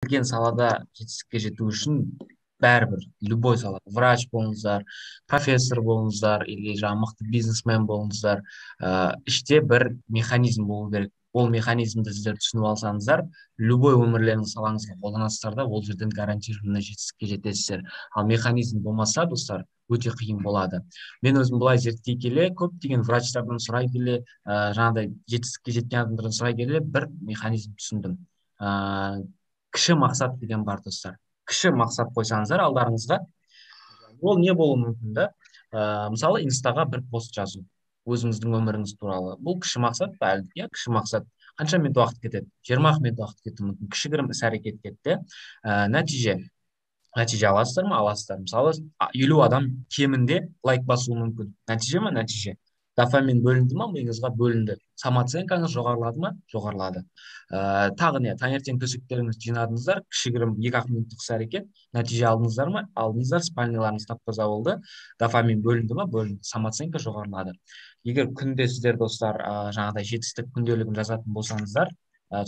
келген салада жетістікке жету үшін бәрібір любой сала врач болыңыздар, профессор болыңыздар или жаңағы мықты бизнесмен болыңыздар, іште бір механизм болу керек. Ол механизмді сіздер түсініп алсаңыздар, любой өмірлеріңіз салаңызға қолданасыздар да ол жерден гарантированно жетістікке жетесіздер. Ал механизм болмаса, достар, өте қиын болады. Мен өзім былай зерттей келе, көптеген врачтардан сұрай келе, жаңағыдай жетістікке жеткен адамдардан сұрай келе бір механизм түсіндім. Кіші мақсат деген бар, достар. Кіші мақсат қойсаңыздар алдарыңызға, ол не болуы мүмкін да? Мысалы инстаға бір пост жазу өзіңіздің өміріңіз туралы. Бұл кіші мақсат па әлде? Иә, кіші мақсат. Қанша минут уақыт кетеді? 20 минут уақыт кетуі мүмкін. Кішігірім іс әрекет кетті. Нәтиже аласыздар ма? Аласыздар. Мысалы 50 адам кемінде лайк басуы мүмкін. Нәтиже ма? Нәтиже. Дофамин бөлінді ма? Миыңызға бөлінді. Самооценкаңыз жоғарылады ма? Жоғарылады. Тағы не? Таңертең төсектеріңізді жинадыңыздар, кішігірім 2-ақ минуттық іс әрекет. Нәтиже алдыңыздар ма? Алдыңыздар. Спальниларыңыз тап-таза болды. Дофамин бөлінді ма? Бөлінді. Самооценка жоғарылады. Егер күнде сіздер, достар, жаңағыдай жетістік күнделігін жазатын болсаңыздар,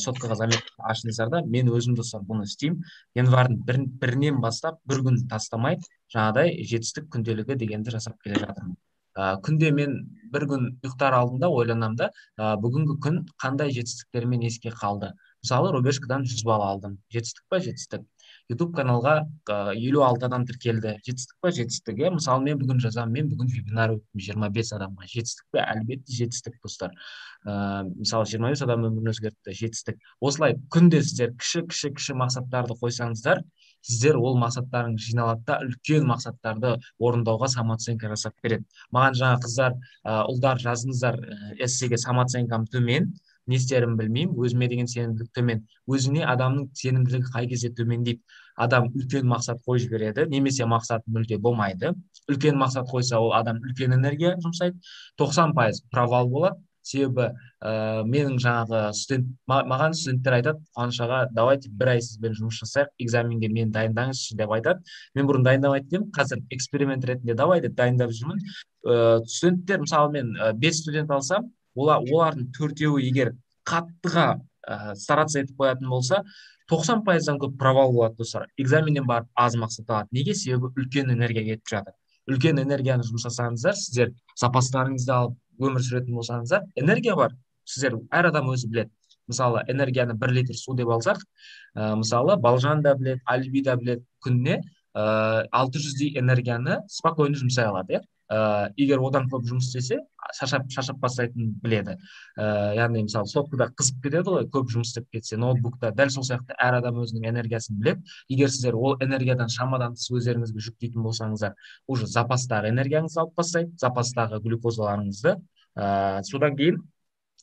соткаға заметка ашыңыздар да, мен өзім, достар, бұны істеймін. Январьдың бірінен бастап бір күн тастамай жаңағыдай жетістік күнделігі дегенді жасап келе жатырмын. Күнде мен бір күн ұйықтар алдында ойланамын да, бүгінгі күн қандай жетістіктермен еске қалды. Мысалы, Робешкадан 100 балл алдым. Жетістік па? Жетістік. YouTube каналға 56 адам тіркелді. Жетістік па? Жетістік. Мысалы, мен бүгін жазамын, мен бүгін вебинар өттім 25 адамға. Жетістік пе? Әлбетте жетістік, достар. Мысалы, 25 адам өмірін өзгертті. Жетістік. Осылай күнде сіздер кіші мақсаттарды қойсаңыздар, сіздер ол мақсаттарыңыз жиналады да үлкен мақсаттарды орындауға самооценка жасап береді. Маған жаңа қыздар, ұлдар жазыңыздар эссеге самооценкам төмен, не істерімді білмеймін, өзіме деген сенімділік төмен. Өзіне адамның сенімділігі қай кезде төмендейді? Адам үлкен мақсат қойып жібереді, немесе мақсат мүлде болмайды. Үлкен мақсат қойса, ол адам үлкен энергия жұмсайды, 90% провал болады. Себебі менің жаңағы маған студенттер айтады, Қуаныш аға, давайте бір ай сізбен жұмыс жасайық, экзаменге мені дайындаңызшы деп айтады. Мен бұрын дайындамайтын едім, қазір эксперимент ретінде давай деп дайындап жүрмін. Студенттер, мысалы мен 5 студент алсам, олардың төртеуі егер қаттыға стараться етіп қоятын болса, 90%-дан көп провал болады, достар. Экзаменнен барып аз мақсат алады. Неге? Себебі үлкен энергия кетіп жатыр. Үлкен энергияны жұмсасаңыздар, сіздер запастарыңызды алып өмір сүретін болсаңыздар, энергия бар. Сіздер, әр адам өзі біледі. Мысалы, энергияны 1 литр су деп алсақ, мысалы, Балжан да біледі, Альби да біледі, күніне 600-дей энергияны спокойно жұмсай алады, иә. Егер одан көп жұмыс істесе, шаршап бастайтынын біледі. Яғни, мысалы, соткада қызып кетеді ғой, көп жұмыс істеп кетсе, ноутбукта дәл сол сияқты әр адам өзінің энергиясын біледі. Егер сіздер ол энергиядан шамадан тыс өздеріңізге жүктейтін болсаңыздар, уже запастағы энергияңызды алып тастайды, запастағы глюкозаларыңызды. Содан кейін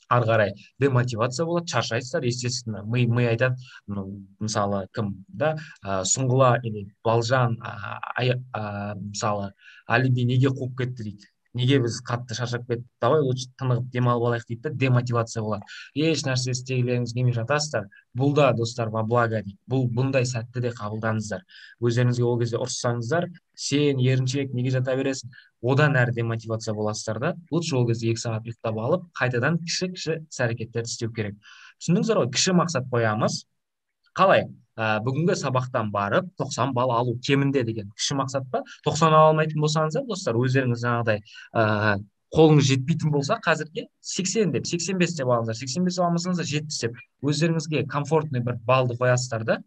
ары қарай демотивация болады, шаршайсыздар, естественно. Ми айтады, мысалы, кім да, Сұңғыла или Балжан, мысалы, Алиби неге қуып кетті дейді. Неге біз қатты шаршап кеттік, давай лучше тынығып демалып алайық дейді да, демотивация болады. Еш нәрсе істегілеріңіз келмей жатасыздар. Бұл да, достар, во благо дейді. Бұндай сәтті де қабылдаңыздар. Өздеріңізге ол кезде ұрыссаңыздар, сен еріншек, неге жата бересің? Одан әрі демотивация боласыздар да. Лучше ол кезде 2 сағат ұйықтап алып, қайтадан кіші іс әрекеттерді істеу керек. Түсіндіңіздер ғой, кіші мақсат қоямыз. Қалай? Бүгінгі сабақтан барып 90 балл алу кемінде деген кіші мақсат па? 90 ала алмайтын болсаңыздар, достар, өздеріңіз жаңағыдай қолыңыз жетпейтін болса, қазірге 80 деп, 85 деп алыңыздар. 85 алмасаңыздар 70 деп. Өздеріңізге комфортный бір балды қоясыздар да.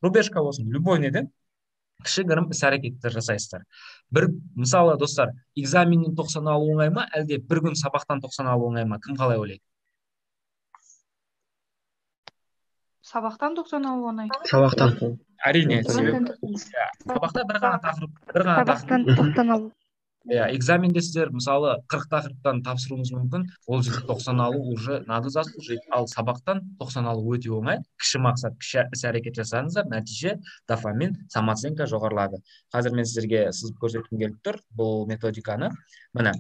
Рубежка болсын, любой неден кішігірім іс әрекеттер жасайсыздар. Мысалы, достар, экзаменнен 90 алу оңай ма, әлде бір күн сабақтан 90 алу оңай ма? Кім қалай ойлайды? Сабақтан 90 алу оңай. Сабақтан. Әрине, сабақта бір ғана Сабақтан 90 алу. Экзаменде сіздер, мысалы, 40 тақырыптан тапсыруыңыз мүмкін, ол жерде 90 алу уже надо заслужить. Ал сабақтан 90 алу өте оңай. Кіші мақсат, кіші іс әрекет жасаңыздар, нәтиже, дофамин, самооценка жоғарылады. Қазір мен сіздерге сызып көрсеткім келіп тұр бұл методиканы. Міне.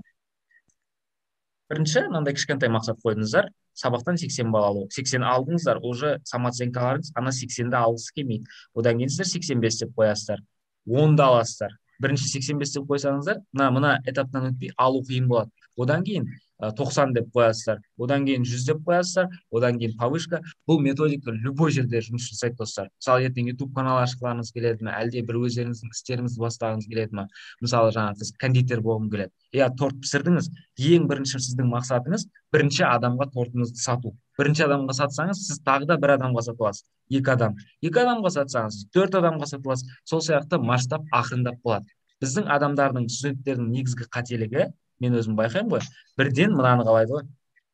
Бірінші, мынандай кішкентай мақсат қойдыңыздар, сабақтан 80 балл алу. 80 алдыңыздар, уже самооценкаларыңыз ана 80-ді алғысы келмейді. Одан кейін сіздер 85 деп қоясыздар. 10-ды аласыздар. Бірінші 85 деп қойсаңыздар, мына этаптан өтпей алу қиын болады. Одан кейін 90 деп қоясыздар, одан кейін 100 деп қоясыздар, одан кейін повышка. Бұл методика любой жерде жұмыс жасайды достар. Мысалы ертең YouTube канал ашқыларыңыз келеді ме, әлде бір өздеріңіздің істеріңізді бастағыңыз келеді ме? Мысалы жаңағы сіз кондитер болғым келеді, иә, торт пісірдіңіз, ең бірінші сіздің мақсатыңыз бірінші адамға тортыңызды сату. Бірінші адамға сатсаңыз, сіз тағы да бір адамға сатып аласыз, екі адамға сатсаңыз, төрт адамға сатып аласыз. Сол сияқты масштаб ақырындап болады. Біздің адамдардың, студенттердің негізгі қателігі, мен өзім байқаймын ғой, бірден мынаны қалайды ғой,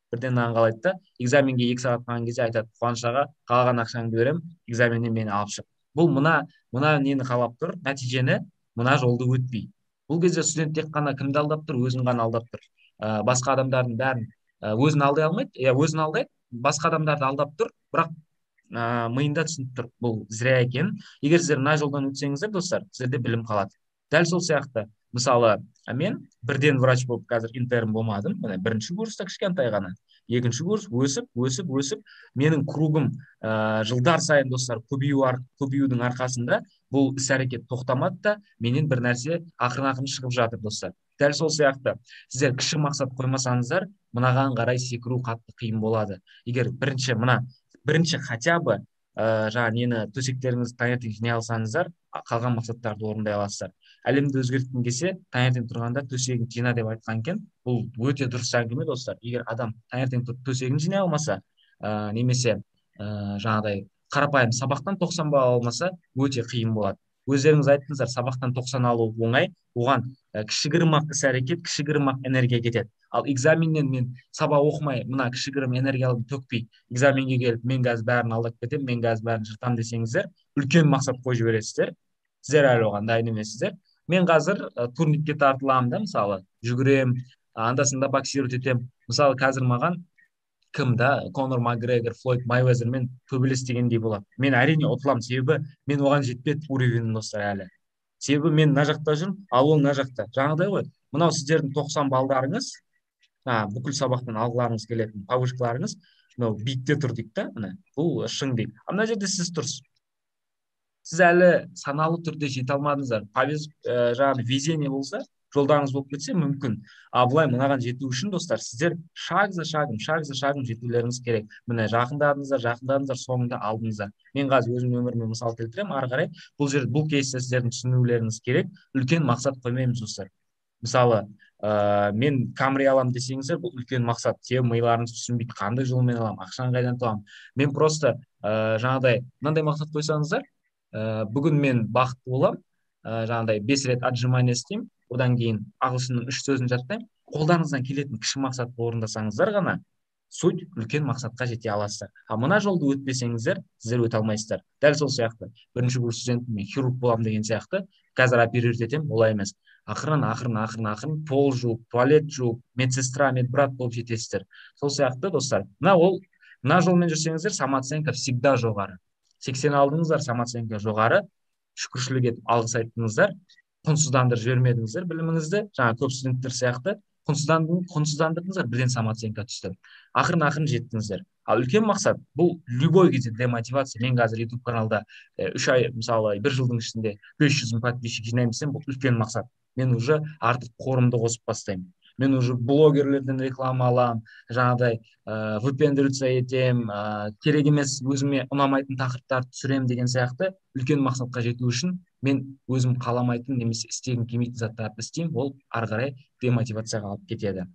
бірден мынаны қалайды да, экзаменге 2 сағат қалған кезде айтады: Қуаныш аға, қалған ақшаңды беремін, экзаменнен мені алып шық. Бұл мына нені қалап тұр, нәтижені, мына жолды өтпей. Бұл кезде студент тек қана кімді алдап тұр? Өзін ғана алдап тұр. Басқа адамдардың бәрін өзін алдай алмайды, иә, өзін алдайды, басқа адамдарды алдап тұр, бірақ миында түсініп тұр бұл зря екенін. Егер сіздер мына жолдан өтсеңіздер, достар, сіздерде білім қалады. Дәл сол сияқты, мысалы, мен бірден врач болып қазір интерн болмадым. Міне бірінші курста кішкентай ғана, екінші курс өсіп, менің кругым жылдар сайын, достар, көбеюдің арқасында бұл іс әрекет тоқтамады да, менен бір нәрсе ақырын шығып жатыр, достар. Дәл сол сияқты, сіздер кіші мақсат қоймасаңыздар, мынаған қарай секіру қатты қиын болады. Егер бірінші хотя бы жаңа нені, төсектеріңізді таңертең жинай алсаңыздар, қалған мақсаттарды орындай аласыздар. Әлемді өзгерткің келсе, таңертең тұрғанда төсегін жина деп айтқан екен. Бұл өте дұрыс әңгіме, достар. Егер адам таңертең тұрып төсегін жинай алмаса, немесе жаңағыдай қарапайым сабақтан 90 балл алмаса, өте қиын болады. Өздеріңіз айттыңыздар, сабақтан 90 алу оңай, оған кішігірім ақ іс әрекет, кішігірім ақ энергия кетеді. Ал экзаменнен мен сабақ оқымай, мына кішігірім энергиялығын төкпей, экзаменге келіп, мен қазір бәрін алдап кетемін, мен қазір бәрін жыртамын десеңіздер, үлкен мақсат қойып жібересіздер. Сіздер әлі оған дайын емессіздер. Мен қазір турникке тартыламын да, мысалы, жүгіремін, анда-санда боксировать етемін. Мысалы, қазір маған Конор Макгрегор, Флойд Майвезермен төбелес дегендей болады. Мен әрине ұтыламын, себебі мен оған жетпеді уровень, достар, әлі. Себебі мен мына жақта жүрмін, ал ол мына жақта. Жаңағыдай ғой, мынау сіздердің 90 балдарыңыз, бүкіл сабақтан алғыларыңыз келетін повышкаларыңыз, мынау биікте тұр дейік та, міне, бұл шың дейік. Мына жерде сіз тұрсыз. Сіз әлі саналы түрде жете алмадыңыздар. Жаңағы везение болса, жолдарыңыз болып кетсе мүмкін. Былай мынаған жету үшін, достар, сіздер шаг за шагым жетулеріңіз керек. Міне жақындадыңыздар, соңында алдыңыздар. Мен қазір өзім өміріме мысал келтіремін, ары қарай бұл кейсте сіздердің түсінулеріңіз керек. Үлкен мақсат қоймаймыз, достар. Мысалы, мен Камри аламын десеңіздер, бұл үлкен мақсат. Себебі миларыңыз түсінбейді, қандай жолмен аламын, ақшаны қайдан табамын. Мен просто жаңағыдай мынандай мақсат қойсаңыздар, бүгін мен бақытты боламын, жаңағыдай 5 рет отжимание істеймін, одан кейін ағылшынның 3 сөзін жаттаймын. Қолдарыңыздан келетін кіші мақсатты орындасаңыздар ғана, суть үлкен мақсатқа жете аласыздар. Мына жолды өтпесеңіздер, сіздер өте алмайсыздар. Дәл сол сияқты, бірінші курс студентім, мен хирург боламын деген сияқты, қазір оперировать етемін, олай емес. Ақырын, пол жуып, туалет жуып, медсестра, медбрат болып жетесіздер. Сол сияқты, достар, мына жолмен жүрсеңіздер, самооценка всегда жоғары. 80 алдыңыздар, самооценка жоғары, шүкіршілік етіп алғыс айттыңыздар, құнсыздандырып жібермедіңіздер біліміңізді, жаңа көп студенттер сияқты құнсыздандырдыңыздар, бірден самооценка түсті. Ақырын жеттіңіздер. Ал үлкен мақсат, бұл любой кезде демотивация. Мен қазір YouTube каналда 3 ай, мысалы, 1 жылдың ішінде 500 мың подписчик жинаймын десем, бұл үлкен мақсат. Мен уже артық қорымды қосып бастаймын. Мен уже блогерлерден реклама аламын, жаңағыдай выпендриваться етем, керек емес өзіме ұнамайтын тақырыптарды түсіремін деген сияқты үлкен мақсатқа жету үшін мен өзім қаламайтын немесе істегім келмейтін заттарды істеймін, ол ары қарай демотивацияға алып кетеді.